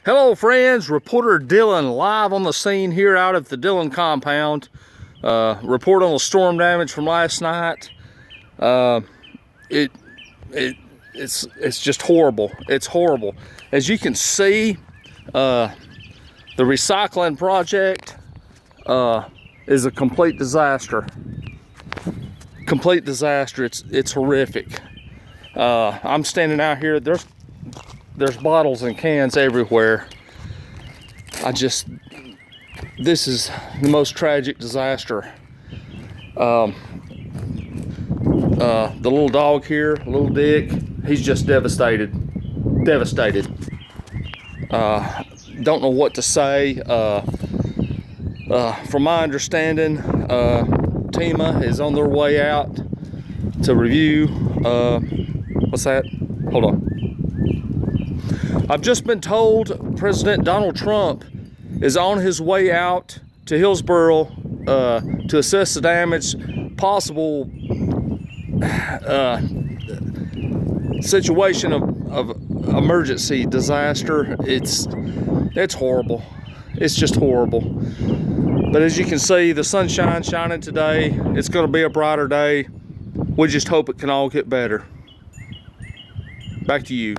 Hello friends, reporter Dillon live on the scene here out at the Dillon compound. Report on the storm damage from last night. It's just horrible. It's horrible. As you can see, the recycling project is a complete disaster. Complete disaster. It's horrific. I'm standing out here. There's bottles and cans everywhere. This is the most tragic disaster. The little dog here, little Dick, he's just devastated. Devastated. Don't know what to say. From my understanding, T.E.M.A is on their way out to review. What's that? Hold on. I've just been told President Donald Trump is on his way out to Hillsboro to assess the damage, possible situation of emergency disaster. It's horrible. It's just horrible. But as you can see, the sunshine's shining today. It's going to be a brighter day. We just hope it can all get better. Back to you.